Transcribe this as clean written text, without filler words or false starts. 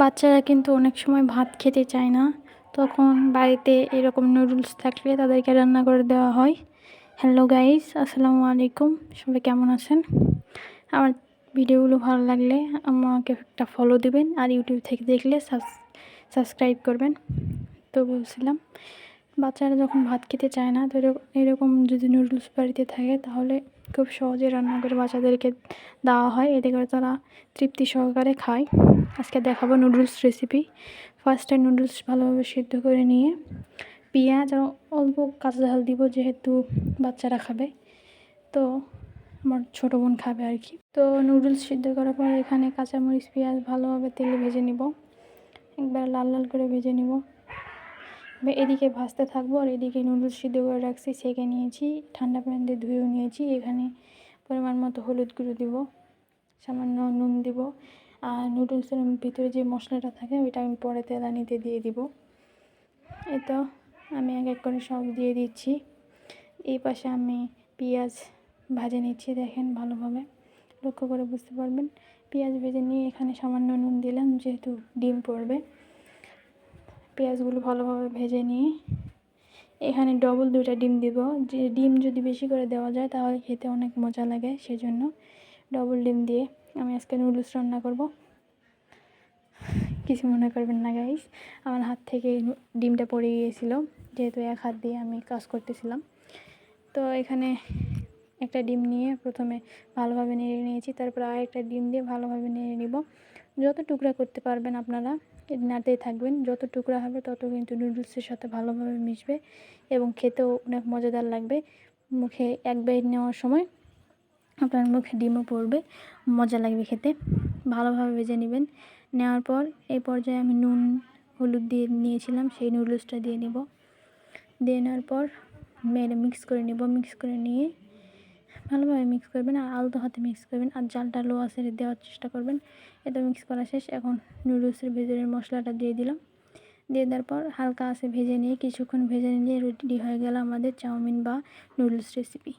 বাচ্চারা কিন্তু অনেক সময় ভাত খেতে চায় না, তখন বাড়িতে এরকম নুডলস থাকলে তাদেরকে রান্না করে দেওয়া হয়। হ্যালো গাইস, আসসালামু আলাইকুম। সবাই কেমন আছেন? আমার ভিডিওগুলো ভালো লাগলে আমাকে একটা ফলো দিবেন, আর ইউটিউব থেকে দেখলে সাবস্ক্রাইব করবেন। তো বলছিলাম, বাচ্চারা যখন ভাত খেতে চায় না, তো এরকম যদি নুডলস বাড়িতে থাকে তাহলে খুব সহজে রান্না করে বাচ্চাদেরকে দেওয়া হয়, এতে করে তারা তৃপ্তি সহকারে খায়। আজকে দেখাবো নুডলস রেসিপি। ফার্স্টে নুডলস ভালোভাবে সিদ্ধ করে নিয়ে পেঁয়াজ আর অল্প কাঁচা ঝাল দিব, যেহেতু বাচ্চারা খাবে, তো আমার ছোটো বোন খাবে আর কি। তো নুডলস সিদ্ধ করার পর এখানে কাঁচামরিচ পেঁয়াজ ভালোভাবে তেলে ভেজে নিব, একবার লাল লাল করে ভেজে নিব। এদিকে ভাজতে থাকবো আর এদিকে নুডলস সিদ্ধ করে রাখছি, ছেঁকে নিয়েছি, ঠান্ডা পানি দিয়ে ধুয়েও নিয়েছি। এখানে পরিমাণ মতো হলুদ গুঁড়ো দিব, সামান্য নুন দিব, আর নুডলসের ভিতরে যে মশলাটা থাকে ওইটা আমি পরে তেলানিতে দিয়ে দিব। এই তো আমি এক এক করে সব দিয়ে দিচ্ছি। এই পাশে আমি পেঁয়াজ ভাজে নিচ্ছি, দেখেন ভালোভাবে লক্ষ্য করে বুঝতে পারবেন। পেঁয়াজ ভেজে নিয়ে এখানে সামান্য নুন দিলাম, যেহেতু ডিম পড়বে। পেঁয়াজগুলো ভালোভাবে ভেজে নিয়ে এখানে ডবল 2টা ডিম দিব। যে ডিম যদি বেশি করে দেওয়া যায় তাহলে খেতে অনেক মজা লাগে, সেজন্য ডবল ডিম দিয়ে আমি আজকে নুডলস রান্না করব। কিছু মনে করবেন না গাইস, আমার হাত থেকে ডিমটা পড়ে গিয়েছিলো, যেহেতু এক হাত দিয়ে আমি কাজ করতেছিলাম। তো এখানে একটা ডিম নিয়ে প্রথমে ভালোভাবে নেড়ে নিয়েছি, তারপর আরেকটা ডিম দিয়ে ভালোভাবে নেড়ে নিব। যত টুকরা করতে পারবেন আপনারা নাড়তেই থাকবেন, যত টুকরা হবে তত কিন্তু নুডলসের সাথে ভালোভাবে মিশবে এবং খেতেও অনেক মজাদার লাগবে। মুখে এক বাইট নেওয়ার সময় আপনার মুখে ডিমও পড়বে, মজা লাগবে খেতে। ভালোভাবে ভেজে নেবেন। নেওয়ার পর এই পর্যায়ে আমি নুন হলুদ দিয়ে নিয়েছিলাম, সেই নুডলসটা দিয়ে নেব। দিয়ে নেওয়ার পর মিক্স করে নেব। মিক্স করে নিয়ে ভালোভাবে মিক্স করবেন, আর আলতো হাতে মিক্স করবেন, আর জালটা লো আঁচে দেওয়ার চেষ্টা করবেন। এটা মিক্স করা শেষ। এখন নুডলসের ভেতরের মশলাটা দিয়ে দিলাম। দিয়ে দেওয়ার পর হালকা আঁচে ভেজে নিয়ে কিছুক্ষণ ভেজে নিয়ে রেডি হয়ে গেল আমাদের চাউমিন বা নুডলস রেসিপি।